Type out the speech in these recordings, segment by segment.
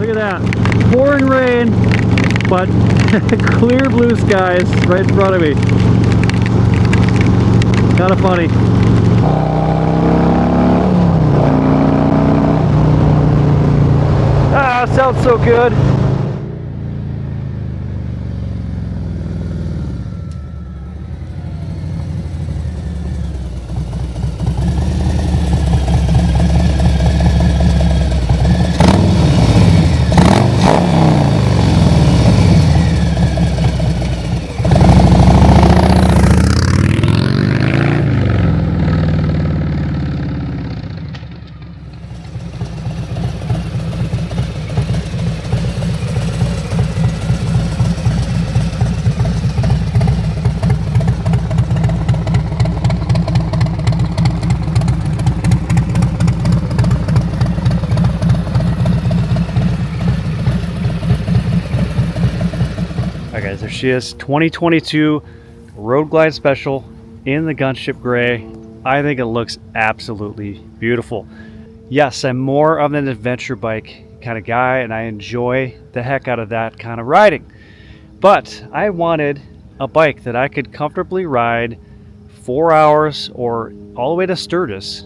Look at that. Pouring rain, but clear blue skies right in front of me. Kind of funny. Ah, sounds so good. Alright guys, there she is, 2022 Road Glide Special in the Gunship Grey. I think it looks absolutely beautiful. Yes, I'm more of an adventure bike kind of guy, and I enjoy the heck out of that kind of riding. But I wanted a bike that I could comfortably ride 4 hours or all the way to Sturgis.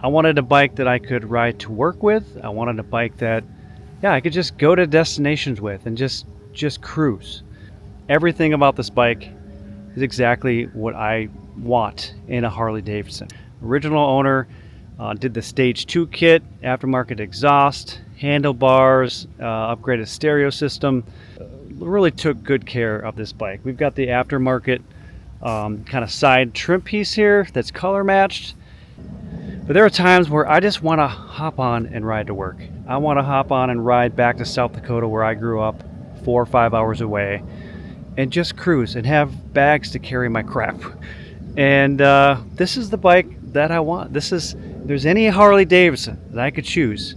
I wanted a bike that I could ride to work with. I wanted a bike that, yeah, I could just go to destinations with and just cruise. Everything about this bike is exactly what I want in a Harley Davidson. Original owner did the Stage 2 kit, aftermarket exhaust, handlebars, upgraded stereo system. Really took good care of this bike. We've got the aftermarket kind of side trim piece here that's color matched. But there are times where I just want to hop on and ride to work. I want to hop on and ride back to South Dakota where I grew up, 4 or 5 hours away, and just cruise and have bags to carry my crap. And this is the bike that I want. If there's any Harley Davidson that I could choose,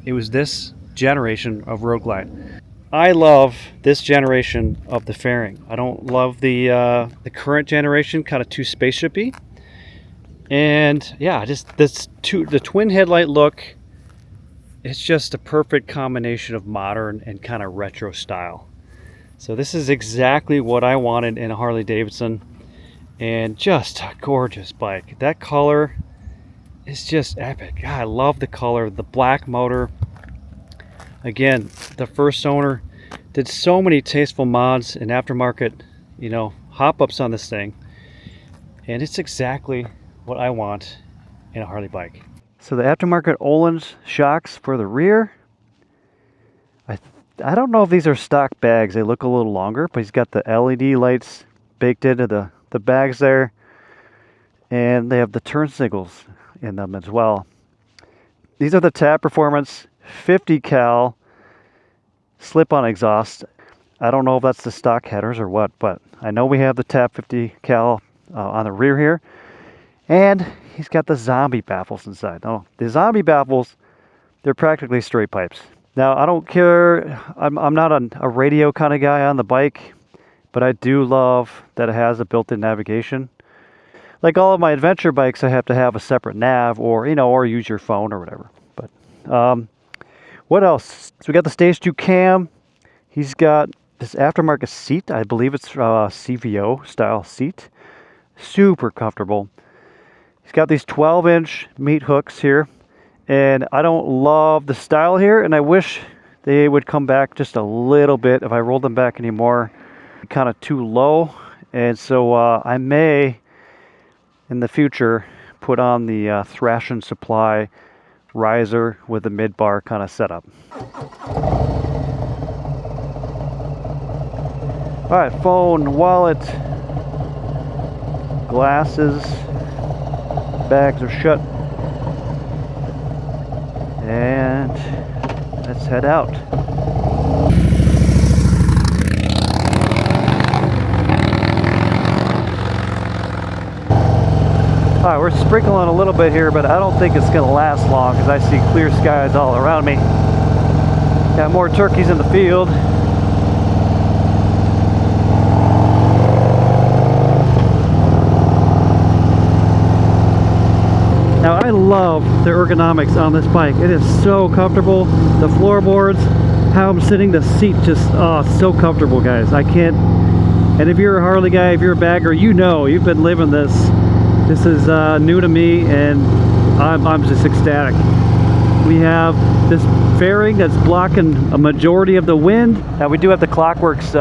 it was this generation of Road Glide. I love this generation of the fairing. I don't love the current generation, kind of too spaceshipy. And yeah, just the twin headlight look. It's just a perfect combination of modern and kind of retro style. So this is exactly what I wanted in a Harley Davidson, and just a gorgeous bike. That color is just epic. God, I love the color, the black motor. Again, the first owner did so many tasteful mods and aftermarket, hop-ups on this thing, and it's exactly what I want in a Harley bike. So the aftermarket Öhlins shocks for the rear. I don't know if these are stock bags. They look a little longer, but he's got the LED lights baked into the bags there. And they have the turn signals in them as well. These are the Tab Performance 50 cal slip-on exhaust. I don't know if that's the stock headers or what, but I know we have the Tab 50 cal on the rear here. And he's got the zombie baffles inside. Oh, the zombie baffles, they're practically straight pipes. Now, I don't care, I'm not a radio kind of guy on the bike, but I do love that it has a built-in navigation. Like all of my adventure bikes, I have to have a separate nav or use your phone or whatever. But what else? So we got the Stage 2 cam. He's got this aftermarket seat. I believe it's CVO style seat. Super comfortable. He's got these 12-inch meat hooks here. And I don't love the style here, and I wish they would come back just a little bit. If I rolled them back anymore, kind of too low. And so I may, in the future, put on the Thrash and Supply riser with the mid-bar kind of setup. All right, phone, wallet, glasses, bags are shut. And let's head out. All right, we're sprinkling a little bit here, but I don't think it's going to last long because I see clear skies all around me. Got more turkeys in the field. Now I love the ergonomics on this bike. It is so comfortable. The floorboards how I'm sitting. The seat just, oh, so comfortable, guys. I can't. And if you're a Harley guy, if you're a bagger, you know, you've been living this. This is new to me, and I'm just ecstatic. We have this fairing that's blocking a majority of the wind. Now we do have the Clockworks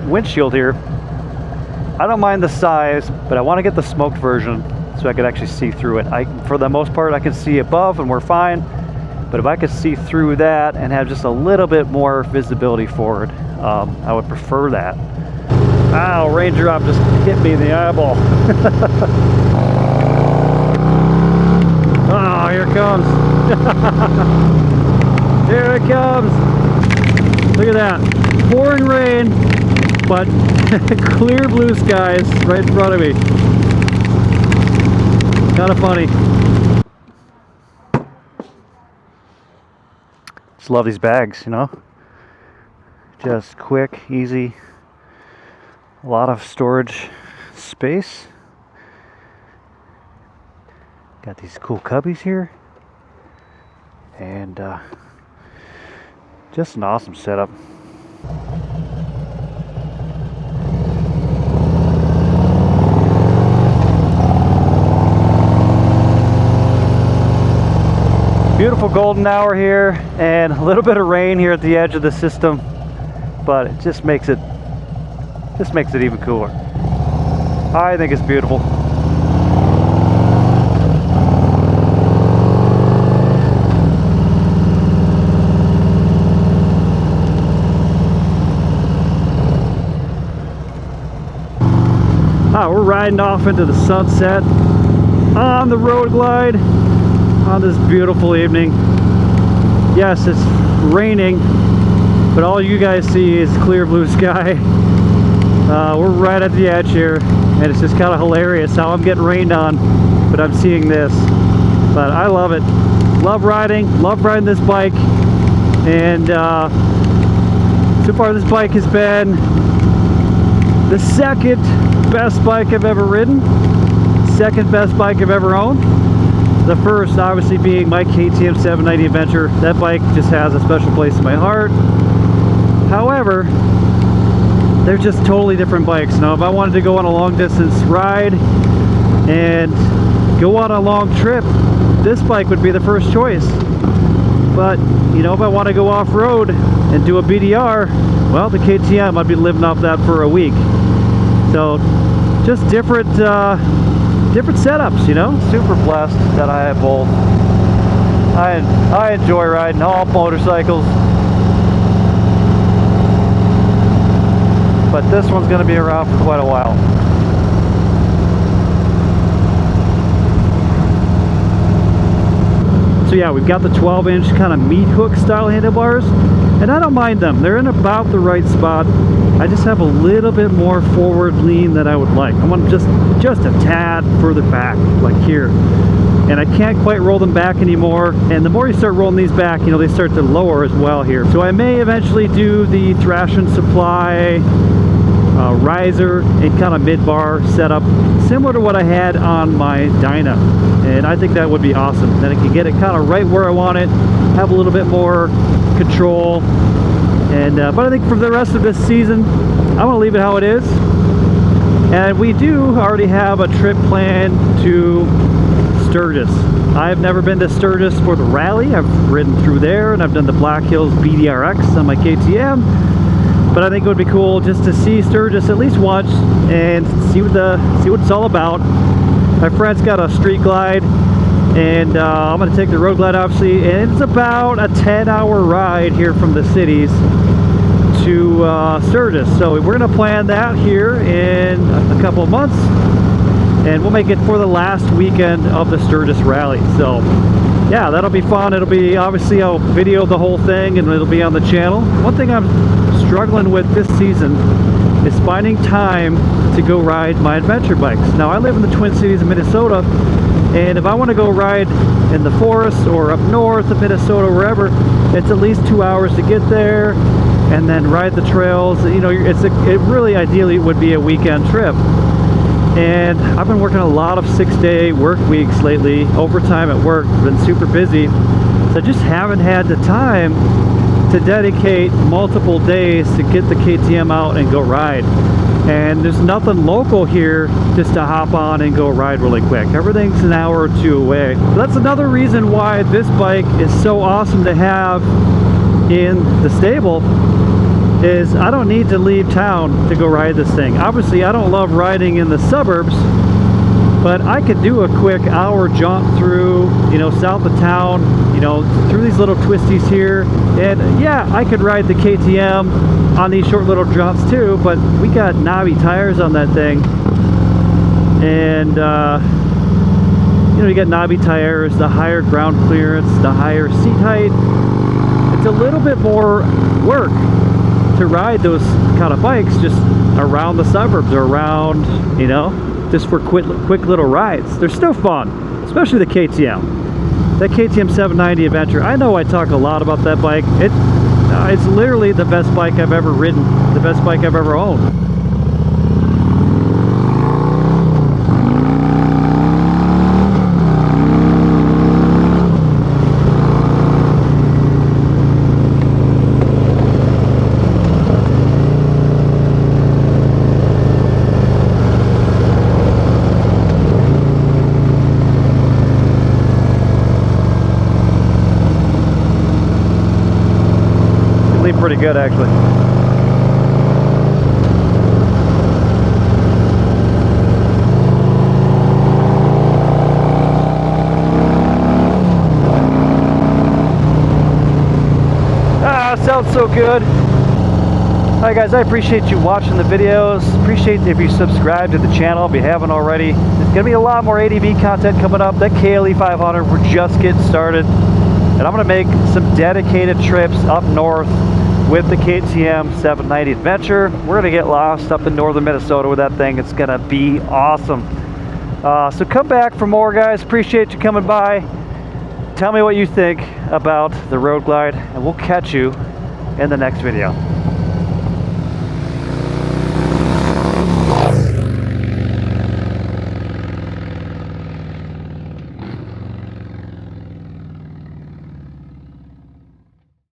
windshield here. I don't mind the size, but I want to get the smoked version so I could actually see through it. For the most part, I can see above and we're fine. But if I could see through that and have just a little bit more visibility forward, I would prefer that. Ow, raindrop just hit me in the eyeball. Oh, here it comes. Here it comes. Look at that. Pouring rain, but clear blue skies right in front of me. Kind of funny. Just love these bags, you know? Just quick, easy. A lot of storage space. Got these cool cubbies here. And just an awesome setup. Beautiful golden hour here, and a little bit of rain here at the edge of the system, but it just makes it even cooler. I think it's beautiful. We're riding off into the sunset on the road glide on this beautiful evening. Yes, it's raining, but all you guys see is clear blue sky. We're right at the edge here, and it's just kind of hilarious how I'm getting rained on, but I'm seeing this. But I love it. Love riding this bike, and so far this bike has been the second best bike I've ever ridden, second best bike I've ever owned. The first obviously being my KTM 790 Adventure. That bike just has a special place in my heart. However, they're just totally different bikes. Now if I wanted to go on a long distance ride and go on a long trip, this bike would be the first choice. But you know, if I want to go off-road and do a BDR, well, the KTM, I'd be living off that for a week. So just different setups, you know. Super blessed that I have both. I enjoy riding all motorcycles, but this one's going to be around for quite a while. So yeah, we've got the 12-inch kind of meat hook style handlebars, and I don't mind them. They're in about the right spot. I just have a little bit more forward lean than I would like. I want just a tad further back, like here. And I can't quite roll them back anymore. And the more you start rolling these back, you know, they start to lower as well here. So I may eventually do the Thrash and Supply riser and kind of mid-bar setup, similar to what I had on my Dyna. And I think that would be awesome. Then I can get it kind of right where I want it, have a little bit more control. And but I think for the rest of this season, I want to leave it how it is. And we do already have a trip planned to Sturgis. I've never been to Sturgis for the rally. I've ridden through there, and I've done the Black Hills BDRX on my KTM. But I think it would be cool just to see Sturgis at least once and see what it's all about. My friend's got a street glide, and I'm going to take the road glide, obviously, and it's about a 10-hour ride here from the cities to Sturgis. So we're going to plan that here in a couple of months, and we'll make it for the last weekend of the Sturgis rally. So yeah, that'll be fun. It'll be, obviously I'll video the whole thing and it'll be on the channel. One thing I'm struggling with this season is finding time to go ride my adventure bikes. Now I live in the Twin Cities of Minnesota, and if I want to go ride in the forest or up north of Minnesota, wherever, it's at least 2 hours to get there and then ride the trails. You know, it really ideally would be a weekend trip. And I've been working a lot of 6-day work weeks lately, overtime at work, been super busy. So I just haven't had the time to dedicate multiple days to get the KTM out and go ride. And there's nothing local here just to hop on and go ride really quick. Everything's an hour or two away. That's another reason why this bike is so awesome to have in the stable, is I don't need to leave town to go ride this thing. Obviously, I don't love riding in the suburbs, but I could do a quick hour jaunt through, you know, south of town, you know, through these little twisties here. And yeah, I could ride the KTM on these short little jaunts too, but we got knobby tires on that thing. And, you know, you got knobby tires, the higher ground clearance, the higher seat height. It's a little bit more work to ride those kind of bikes just around the suburbs or around, you know, just for quick little rides. They're still fun, especially the KTM. That KTM 790 Adventure. I know I talk a lot about that bike. It's literally the best bike I've ever ridden, the best bike I've ever owned. Pretty good, actually. Sounds so good. Alright guys, I appreciate you watching the videos. Appreciate if you subscribe to the channel if you haven't already. There's gonna be a lot more ADV content coming up. That KLE 500, we're just getting started. And I'm gonna make some dedicated trips up north with the KTM 790 Adventure. We're gonna get lost up in northern Minnesota with that thing. It's gonna be awesome. So come back for more, guys. Appreciate you coming by. Tell me what you think about the Road Glide, and we'll catch you in the next video.